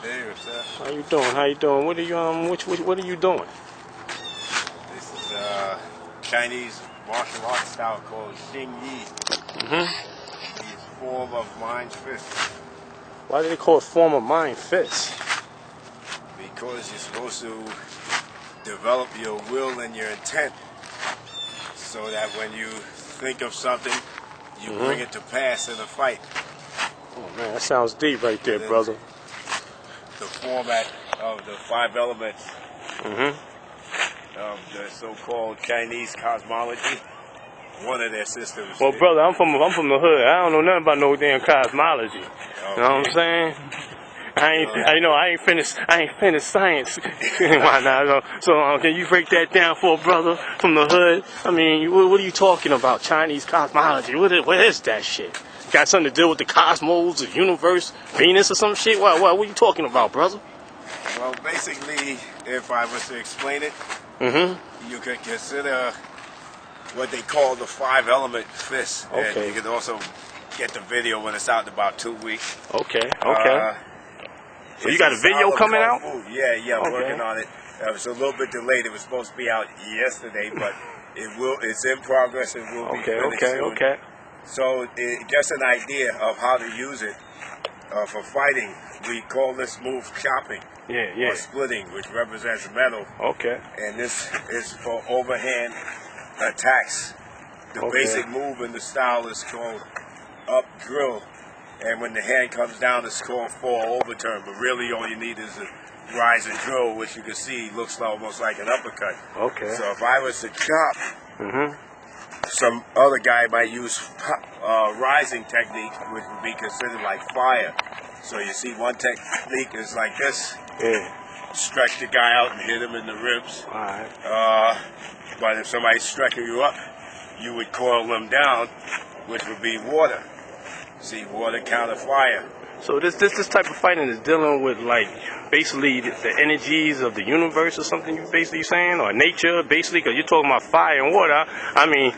Hey, what's up? How you doing? How you doing? What are you what are you doing? This is Chinese martial arts style called Xing. It's a form of mind fist. Why do they call it form of mind fist? Because you're supposed to develop your will and your intent so that when you think of something, you bring it to pass in a fight. Oh man, that sounds deep right there, brother. The format of the 5 elements of the so-called Chinese cosmology, one of their systems. Well, brother, I'm from the hood. I don't know nothing about no damn cosmology. Okay. You know what I'm saying? I ain't finished science. Why not? So can you break that down for a brother from the hood? I mean, what are you talking about? Chinese cosmology? What is that shit? Got something to do with the cosmos, the universe, Venus, or some shit? What are you talking about, brother? Well, basically, if I was to explain it, you could consider what they call the 5 element fist. Okay. And you can also get the video when it's out in about 2 weeks. Okay. So you It's got a video coming out? Yeah, I'm Okay. working on it. It was a little bit delayed. It was supposed to be out yesterday, but it's in progress and will be finished soon. Okay. So just an idea of how to use it for fighting. We call this move chopping or splitting, which represents metal. Okay. And this is for overhand attacks. The basic move in the style is called up drill. And when the hand comes down, it's called fall overturn. But really all you need is a rise and drill, which you can see looks almost like an uppercut. Okay. So if I was to chop, some other guy might use rising technique, which would be considered like fire. So you see one technique is like this. Yeah. Stretch the guy out and hit him in the ribs. All right. But if somebody's stretching you up, you would coil them down, which would be water. See, water counter fire. So this type of fighting is dealing with like basically the energies of the universe or something you basically saying, or nature basically, because you're talking about fire and water. I mean,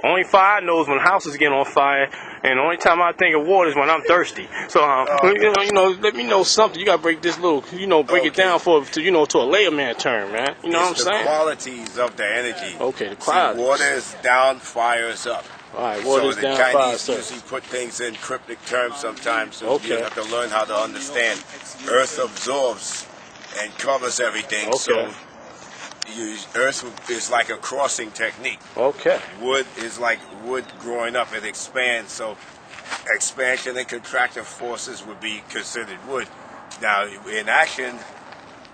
only fire knows when houses get on fire, and the only time I think of water is when I'm thirsty. So let me know something. You gotta break this little, break it down to a layman term, man. You know what I'm saying? The qualities of the energy. Okay, the qualities. See, water is down, fire is up. All right, water is down, fire Chinese is up. usually put things in cryptic terms sometimes, so you have to learn how to understand. Earth absorbs and covers everything, so earth is like a crossing technique. Okay. Wood is like wood growing up, it expands, so expansion and contractive forces would be considered wood. Now, in action,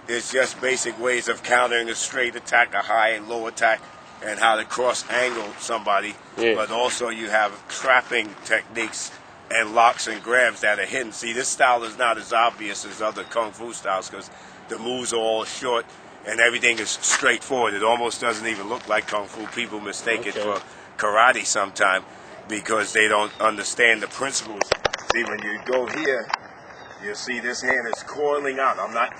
it's just basic ways of countering a straight attack, a high and low attack, and how to cross angle somebody. But also you have trapping techniques and locks and grabs that are hidden. See, this style is not as obvious as other kung fu styles because the moves are all short and everything is straightforward. It almost doesn't even look like kung fu. People mistake it for karate sometimes because they don't understand the principles. See, when you go here, you'll see this hand is coiling out. I'm not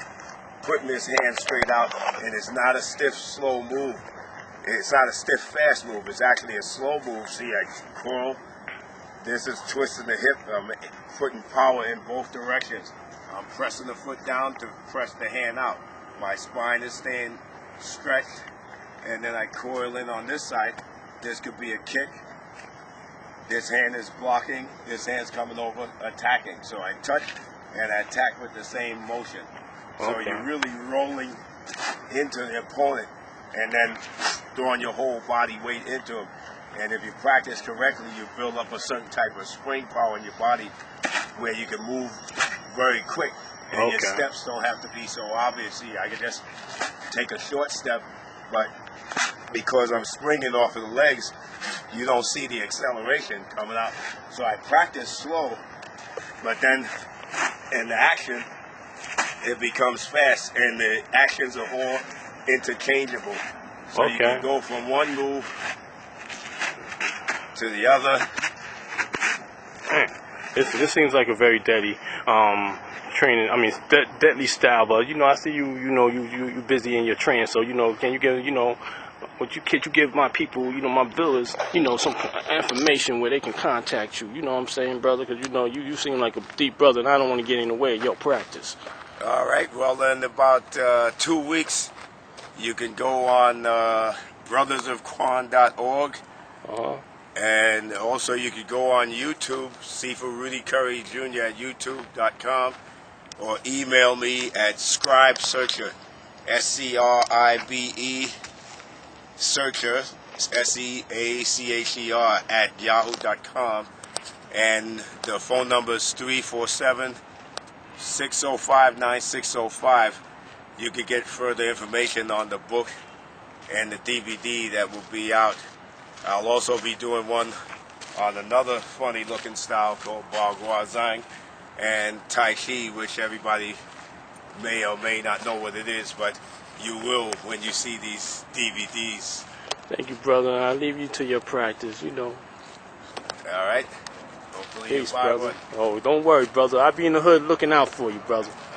putting this hand straight out, and it's not a stiff, slow move. It's not a stiff, fast move. It's actually a slow move. See, I coil. This is twisting the hip. I'm putting power in both directions. I'm pressing the foot down to press the hand out. My spine is staying stretched, and then I coil in on this side. This could be a kick. This hand is blocking. This hand's coming over, attacking. So I touch and I attack with the same motion. So you're really rolling into the opponent and then throwing your whole body weight into him. And if you practice correctly, you build up a certain type of spring power in your body where you can move very quick. And your steps don't have to be so obvious. See, I can just take a short step, but because I'm springing off of the legs, you don't see the acceleration coming out. So I practice slow, but then in the action, it becomes fast, and the actions are all interchangeable. So you can go from one move to the other. This seems like a very deadly training. I mean, deadly style. But I see you busy in your training. So can you give could you give my people, my viewers, some information where they can contact you? You know what I'm saying, brother? Because you seem like a deep brother, and I don't want to get in the way of your practice. All right. Well, in about 2 weeks, you can go on brothersofquan.org. Uh-huh. And also you could go on YouTube, Sifu Rudy Curry Jr. at youtube.com, or email me at scribesearcher, SCRIBE, searcher, SEACHER at yahoo.com. And the phone number is 347-605-9605. You could get further information on the book and the DVD that will be out. I'll also be doing one on another funny looking style called Bagua Zhang and Tai Chi, which everybody may or may not know what it is, but you will when you see these DVDs. Thank you, brother. I'll leave you to your practice, you know. All right. Hopefully Peace, you buy brother. one. Oh, don't worry, brother. I'll be in the hood looking out for you, brother.